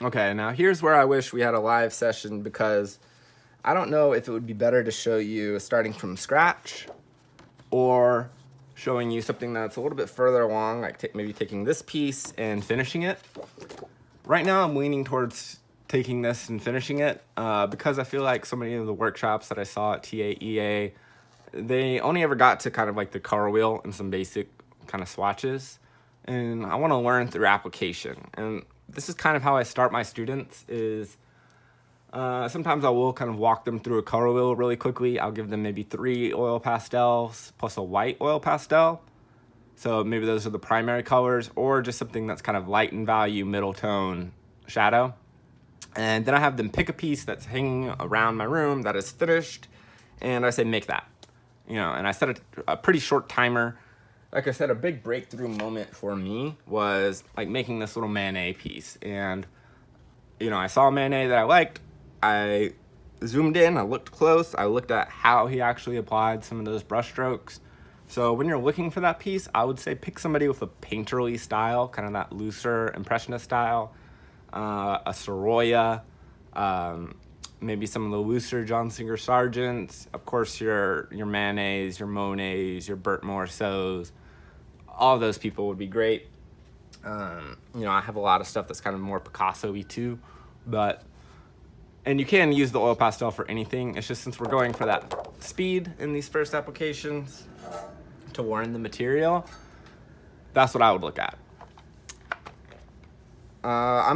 Okay, now here's where I wish we had a live session, because I don't know if it would be better to show you starting from scratch or showing you something that's a little bit further along, like maybe taking this piece and finishing it. Right now I'm leaning towards taking this and finishing it because I feel like so many of the workshops that I saw at TAEA, they only ever got to kind of like the color wheel and some basic kind of swatches. And I want to learn through application. And this is kind of how I start my students is sometimes I will kind of walk them through a color wheel really quickly. I'll give them maybe 3 oil pastels plus a white oil pastel. So maybe those are the primary colors, or just something that's kind of light in value, middle tone shadow. And then I have them pick a piece that's hanging around my room that is finished, and I say, make that. And I set a pretty short timer. Like I said, a big breakthrough moment for me was like making this little Manet piece. And, I saw a Manet that I liked. I zoomed in, I looked close, I looked at how he actually applied some of those brush strokes. So when you're looking for that piece, I would say pick somebody with a painterly style, kind of that looser impressionist style, a Sorolla, maybe some of the looser John Singer Sargents, of course your Manets, your Monets, your Bert Morisseaus. All of those people would be great. I have a lot of stuff that's kind of more Picasso-y too, and you can use the oil pastel for anything. It's just since we're going for that speed in these first applications to learn the material, that's what I would look at. I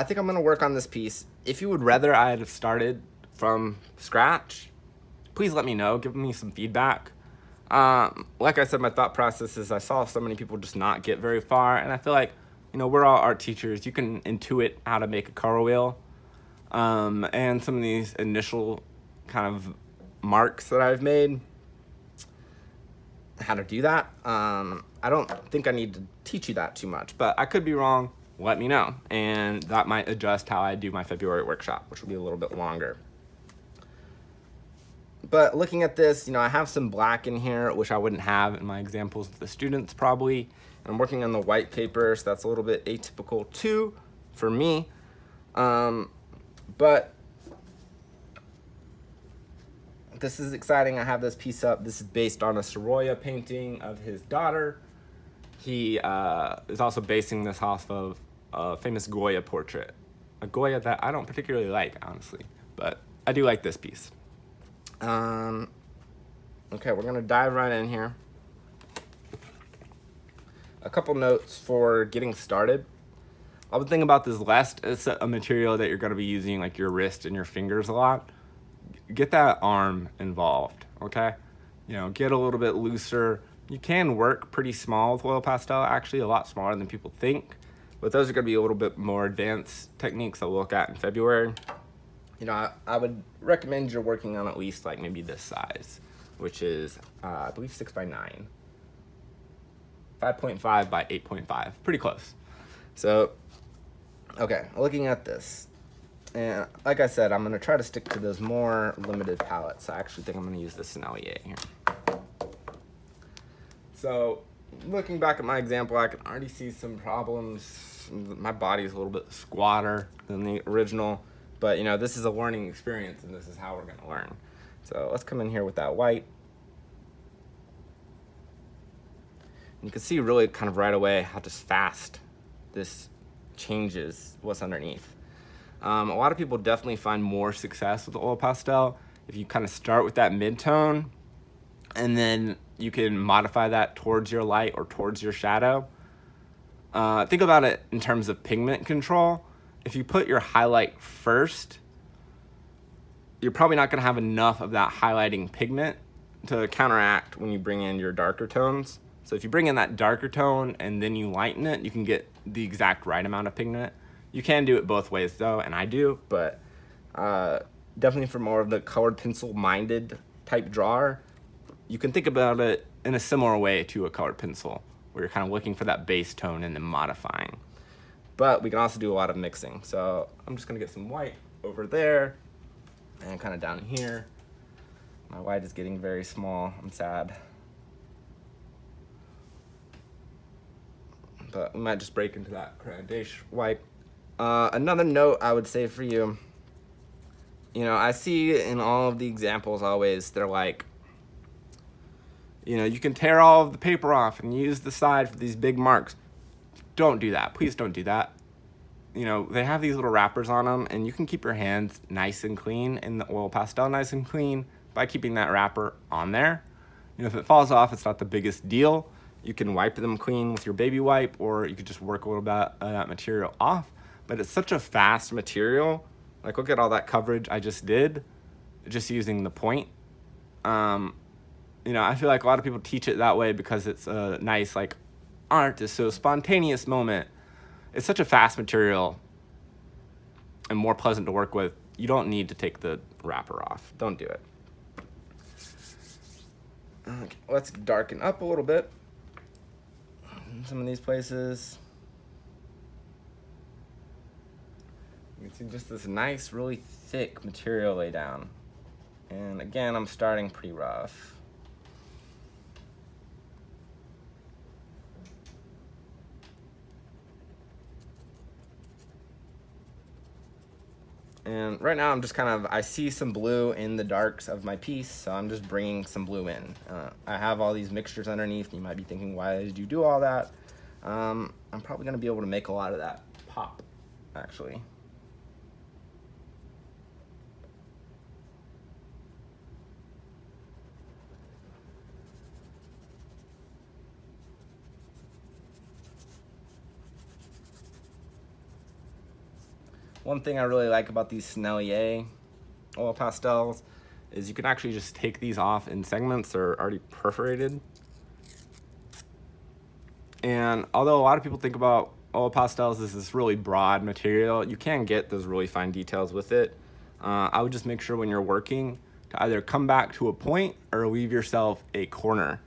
think I'm going to work on this piece. If you would rather I had started from scratch, please let me know. Give me some feedback. Like I said, my thought process is I saw so many people just not get very far, and I feel like, we're all art teachers. You can intuit how to make a color wheel. And some of these initial kind of marks that I've made, how to do that. I don't think I need to teach you that too much, but I could be wrong. Let me know, and that might adjust how I do my February workshop, which will be a little bit longer. But looking at this, I have some black in here, which I wouldn't have in my examples of the students probably. And I'm working on the white paper, so that's a little bit atypical too for me. But this is exciting. I have this piece up. This is based on a Sorolla painting of his daughter. He is also basing this off of a famous Goya portrait. A Goya that I don't particularly like, honestly, but I do like this piece. Okay, we're gonna dive right in here. A couple notes for getting started. I would think about this lest it's a material that you're going to be using like your wrist and your fingers a lot. Get that arm involved, okay? Get a little bit looser. You can work pretty small with oil pastel, actually a lot smaller than people think. But those are going to be a little bit more advanced techniques that we'll look at in February. I would recommend you're working on at least like maybe this size, which is, I believe 6 by 9. 5.5 by 8.5, pretty close. So, okay, looking at this, and like I said, I'm going to try to stick to those more limited palettes. I actually think I'm going to use this Sennelier here. So, looking back at my example, I can already see some problems. My body's a little bit squatter than the original, but this is a learning experience, and this is how we're going to learn. So let's come in here with that white. You can see really kind of right away how just fast this changes what's underneath. A lot of people definitely find more success with the oil pastel if you kind of start with that mid-tone, and then you can modify that towards your light or towards your shadow. Think about it in terms of pigment control. If you put your highlight first, you're probably not going to have enough of that highlighting pigment to counteract when you bring in your darker tones. So if you bring in that darker tone and then you lighten it, you can get the exact right amount of pigment. You can do it both ways though, and I do, but definitely for more of the colored pencil minded type drawer, you can think about it in a similar way to a colored pencil, where you're kind of looking for that base tone and then modifying. But we can also do a lot of mixing. So I'm just gonna get some white over there and kind of down here. My white is getting very small, I'm sad. But we might just break into that gradation white. Another note I would say for you, you know, I see in all of the examples always, they're like, you know, you can tear all of the paper off and use the side for these big marks. Don't do that. Please don't do that. You know, they have these little wrappers on them, and you can keep your hands nice and clean in the oil pastel nice and clean by keeping that wrapper on there. You know, if it falls off, it's not the biggest deal. You can wipe them clean with your baby wipe, or you could just work a little bit of that material off. But it's such a fast material. Like, look at all that coverage I just did, just using the point. You know, I feel like a lot of people teach it that way because it's a nice, like, art is so spontaneous moment. It's such a fast material and more pleasant to work with. You don't need to take the wrapper off. Don't do it. Okay, let's darken up a little bit in some of these places. You can see just this nice, really thick material lay down. And again, I'm starting pretty rough. And right now I'm just kind of, I see some blue in the darks of my piece, so I'm just bringing some blue in. I have all these mixtures underneath. You might be thinking, why did you do all that? I'm probably gonna be able to make a lot of that pop, actually. One thing I really like about these Sennelier oil pastels is you can actually just take these off in segments that are already perforated. And although a lot of people think about oil pastels as this really broad material, you can get those really fine details with it. I would just make sure when you're working to either come back to a point or leave yourself a corner.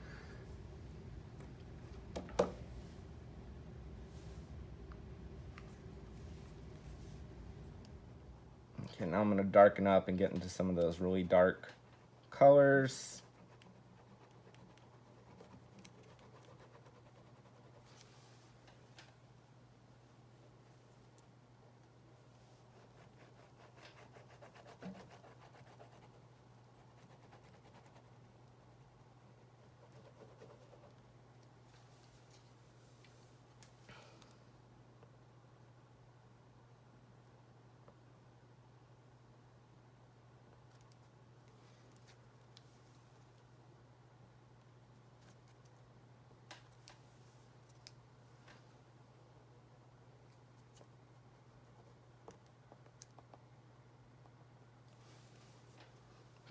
Okay, now I'm gonna darken up and get into some of those really dark colors.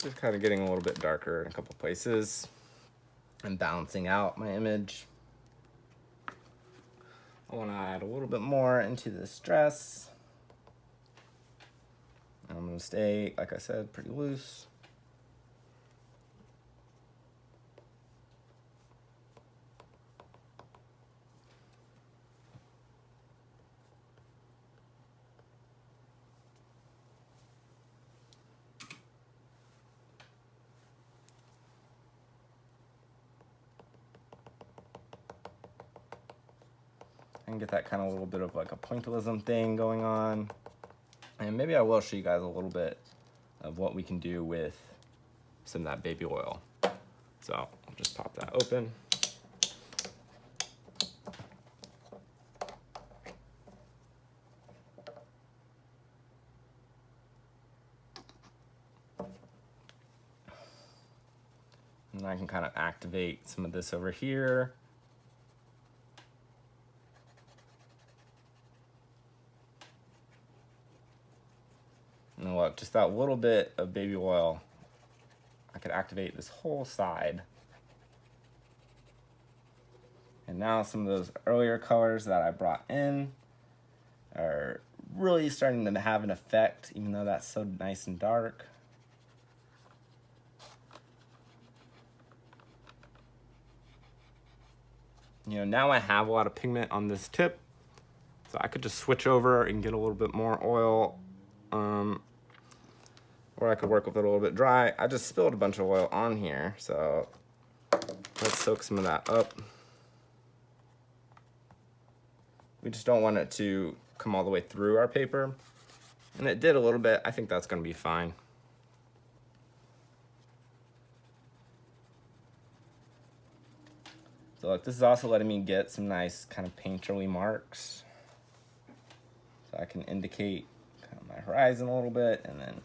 Just kind of getting a little bit darker in a couple places and balancing out my image. I want to add a little bit more into the stress. I'm going to stay, like I said, pretty loose. And get that kind of little bit of like a pointillism thing going on. And maybe I will show you guys a little bit of what we can do with some of that baby oil. So I'll just pop that open. And I can kind of activate some of this over here. And look, just that little bit of baby oil, I could activate this whole side. And now some of those earlier colors that I brought in are really starting to have an effect, even though that's so nice and dark. You know, now I have a lot of pigment on this tip, so I could just switch over and get a little bit more oil, or I could work with it a little bit dry. I just spilled a bunch of oil on here, so let's soak some of that up. We just don't want it to come all the way through our paper. And it did a little bit. I think that's going to be fine. So look, this is also letting me get some nice kind of painterly marks. So I can indicate kind of my horizon a little bit, and then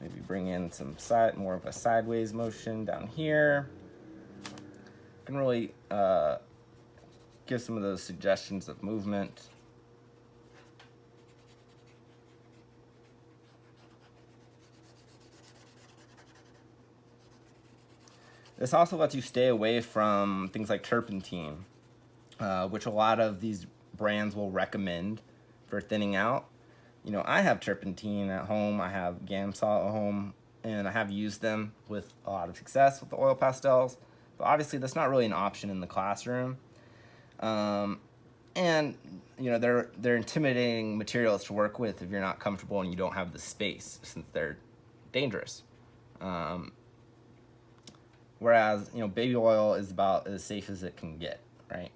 maybe bring in some more of a sideways motion down here. I can really give some of those suggestions of movement. This also lets you stay away from things like turpentine, which a lot of these brands will recommend for thinning out. You know, I have turpentine at home, I have Gamsol at home, and I have used them with a lot of success with the oil pastels. But obviously that's not really an option in the classroom. And you know, they're intimidating materials to work with if you're not comfortable and you don't have the space, since they're dangerous. Whereas, you know, baby oil is about as safe as it can get, right?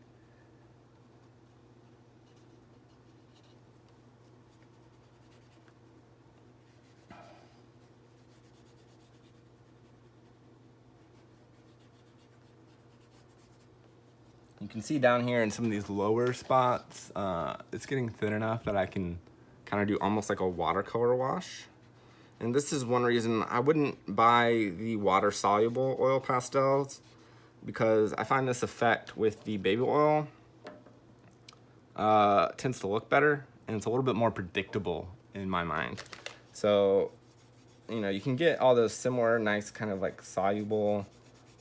You can see down here in some of these lower spots, it's getting thin enough that I can kind of do almost like a watercolor wash. And this is one reason I wouldn't buy the water-soluble oil pastels, because I find this effect with the baby oil tends to look better, and it's a little bit more predictable in my mind. So, you know, you can get all those similar nice kind of like soluble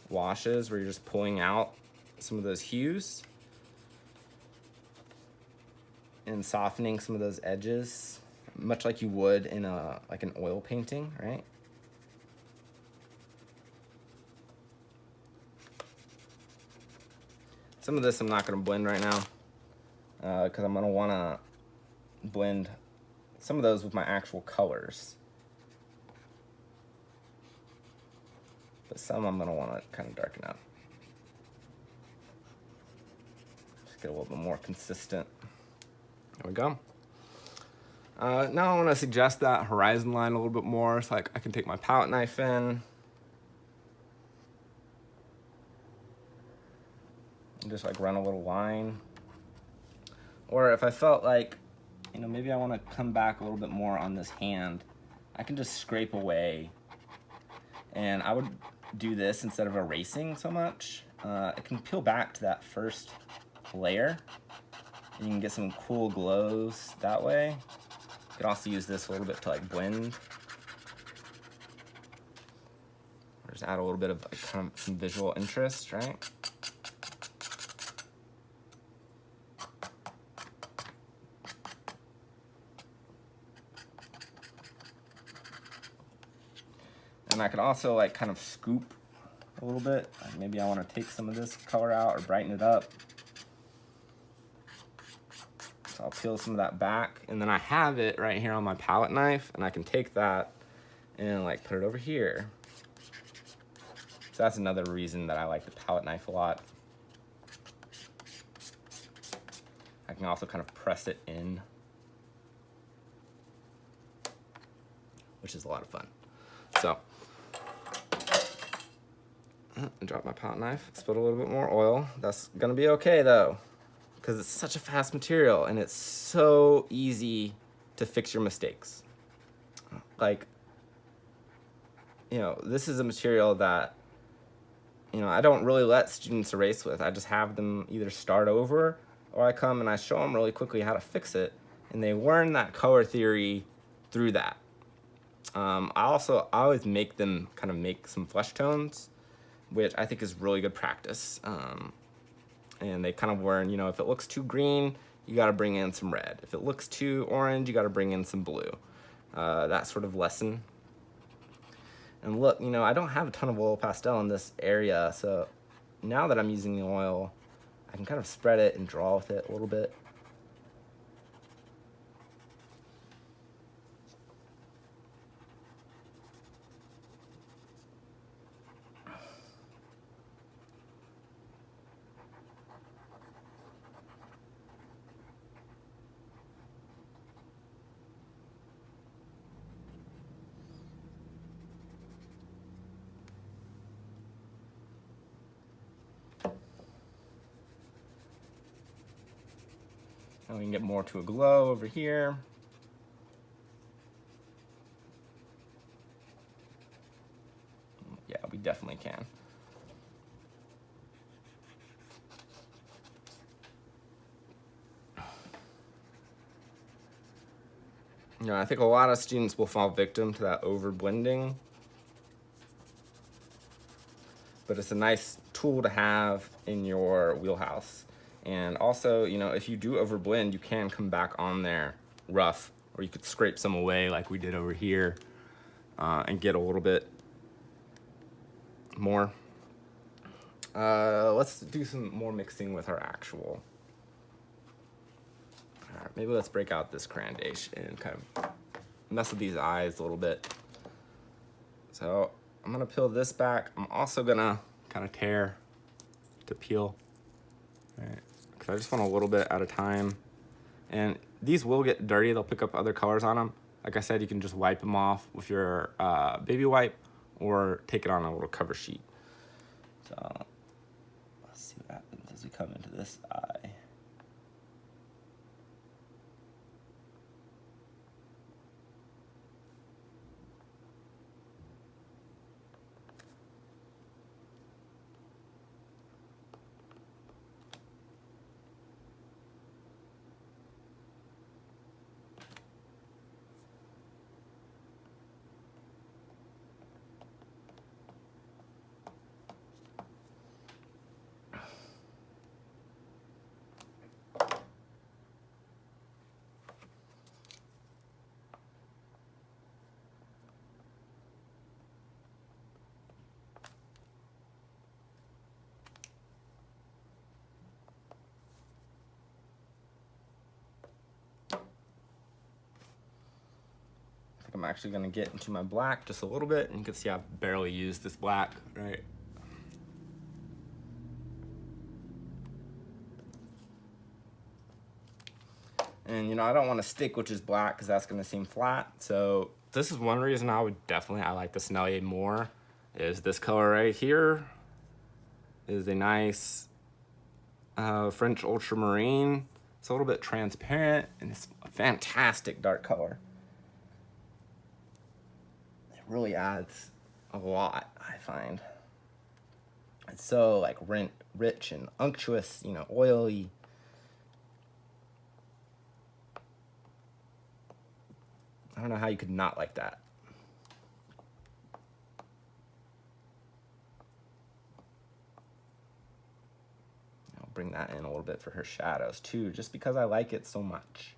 washes where you're just pulling out some of those hues and softening some of those edges, much like you would in like an oil painting, right? Some of this I'm not going to blend right now because I'm going to want to blend some of those with my actual colors. But some I'm going to want to kind of darken up. Just get a little bit more consistent. There we go. Now I want to suggest that horizon line a little bit more, so like I can take my palette knife in and just like run a little line. Or if I felt like, you know, maybe I want to come back a little bit more on this hand, I can just scrape away. And I would do this instead of erasing so much. It can peel back to that first layer. You can get some cool glows that way. You can also use this a little bit to like blend. Or just add a little bit of like kind of some visual interest, right? And I could also like kind of scoop a little bit. Like maybe I want to take some of this color out or brighten it up. So I'll peel some of that back, and then I have it right here on my palette knife, and I can take that and like put it over here. So that's another reason that I like the palette knife a lot. I can also kind of press it in, which is a lot of fun. So, drop my palette knife, spill a little bit more oil. That's gonna be okay though, because it's such a fast material and it's so easy to fix your mistakes. Like, you know, this is a material that, you know, I don't really let students erase with. I just have them either start over, or I come and I show them really quickly how to fix it, and they learn that color theory through that. I always make them kind of make some flesh tones, which I think is really good practice. And they kind of learn, you know, if it looks too green, you got to bring in some red. If it looks too orange, you got to bring in some blue. That sort of lesson. And look, you know, I don't have a ton of oil pastel in this area, so now that I'm using the oil, I can kind of spread it and draw with it a little bit. And we can get more to a glow over here. Yeah, we definitely can. You know, I think a lot of students will fall victim to that over blending, but it's a nice tool to have in your wheelhouse. And also, you know, if you do over blend, you can come back on there rough, or you could scrape some away like we did over here, and get a little bit more. Let's do some more mixing with our actual. All right, maybe let's break out this grandation and kind of mess with these eyes a little bit. So I'm gonna peel this back. I'm also gonna kind of tear to peel, right? Because I just want a little bit at a time. And these will get dirty. They'll pick up other colors on them. Like I said, you can just wipe them off with your baby wipe or take it on a little cover sheet. So let's see what happens as we come into this eye. I'm actually gonna get into my black just a little bit, and you can see I've barely used this black, right? And you know, I don't want to stick which is black because that's gonna seem flat. So this is one reason I like the Snellier more, is this color right here is a nice French ultramarine. It's a little bit transparent and it's a fantastic dark color. Really adds a lot, I find. It's so like rich and unctuous, you know, oily. I don't know how you could not like that. I'll bring that in a little bit for her shadows too, just because I like it so much.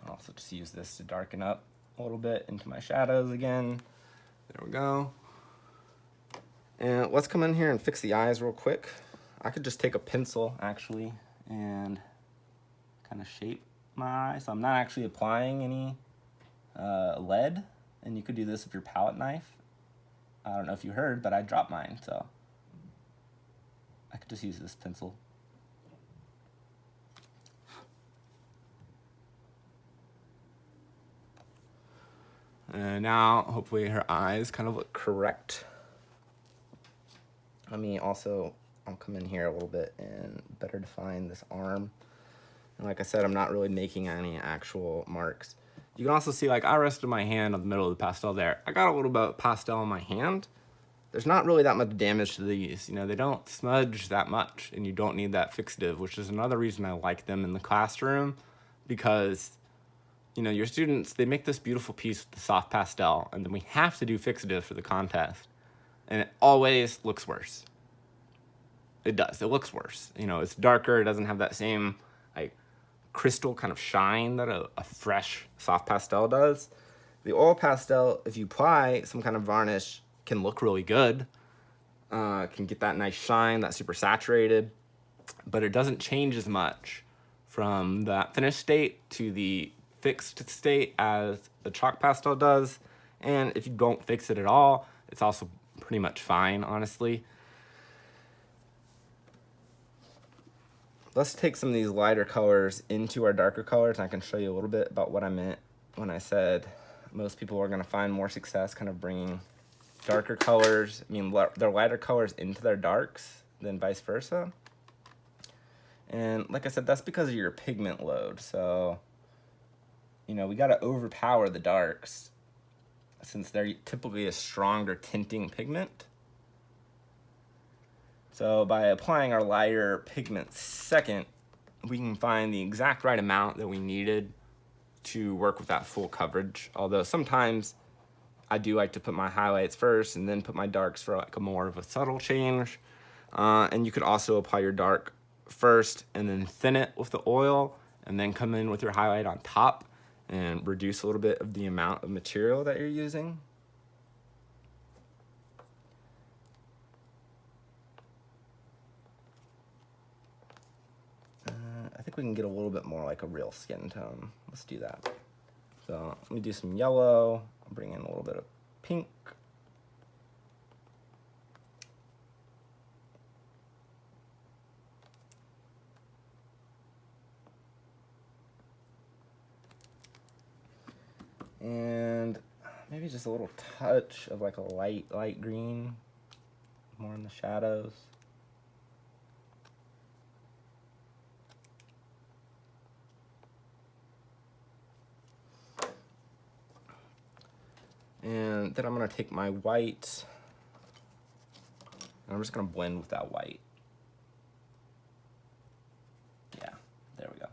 Also just use this to darken up a little bit into my shadows again. There we go. And let's come in here and fix the eyes real quick. I could just take a pencil actually and kind of shape my eye. So I'm not actually applying any lead, and you could do this with your palette knife. I don't know if you heard, but I dropped mine, so I could just use this pencil. And now, hopefully her eyes kind of look correct. Let me also, I'll come in here a little bit and better define this arm. And like I said, I'm not really making any actual marks. You can also see, like, I rested my hand on the middle of the pastel there. I got a little bit of pastel on my hand. There's not really that much damage to these. You know, they don't smudge that much, and you don't need that fixative, which is another reason I like them in the classroom, because you know, your students, they make this beautiful piece with the soft pastel, and then we have to do fixative for the contest. And it always looks worse. It does, it looks worse. You know, it's darker, it doesn't have that same, like, crystal kind of shine that a fresh soft pastel does. The oil pastel, if you apply some kind of varnish, can look really good. Can get that nice shine, that super saturated, but it doesn't change as much from that finished state to the fixed state as the chalk pastel does. And if you don't fix it at all, it's also pretty much fine, honestly. let's take some of these lighter colors into our darker colors, and I can show you a little bit about what I meant when I said most people are going to find more success kind of bringing darker colors, their lighter colors into their darks than vice versa. And like I said, that's because of your pigment load. So, we got to overpower the darks since they're typically a stronger tinting pigment. So by applying our lighter pigment second, we can find the exact right amount that we needed to work with that full coverage. Although sometimes I do like to put my highlights first and then put my darks for like a more of a subtle change. And you could also apply your dark first and then thin it with the oil and then come in with your highlight on top and reduce a little bit of the amount of material that you're using. I think we can get a little bit more like a real skin tone. Let's do that. So let me do some yellow. I'll bring in a little bit of pink. And maybe just a little touch of like a light green, more in the shadows. And then I'm gonna take my white, and I'm just gonna blend with that white. Yeah, there we go.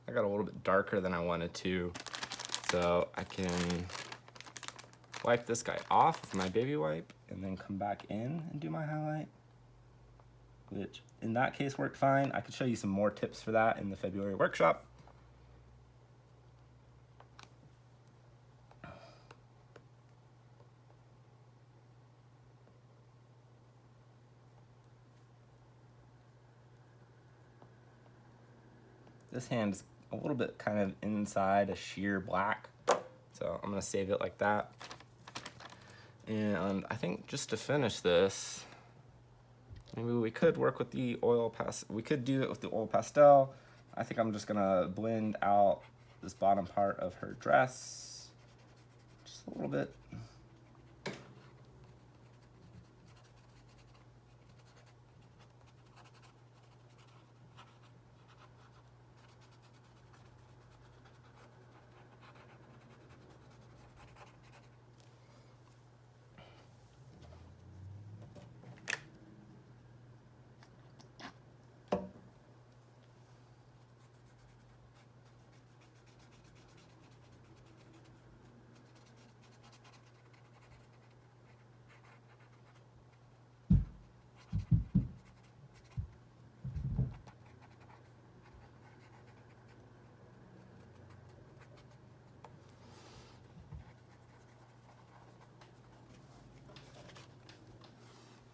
I got a little bit darker than I wanted to, so I can wipe this guy off with my baby wipe and then come back in and do my highlight, which in that case worked fine. I could show you some more tips for that in the February workshop. This hand is a little bit kind of inside a sheer black, so I'm gonna save it like that. And I think just to finish this, maybe we could work with the oil pastel. We could do it with the oil pastel. I think I'm just gonna blend out this bottom part of her dress just a little bit.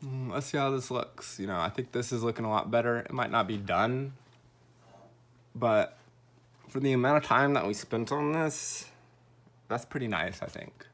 Let's see how this looks. I think this is looking a lot better. It might not be done, but for the amount of time that we spent on this, that's pretty nice, I think.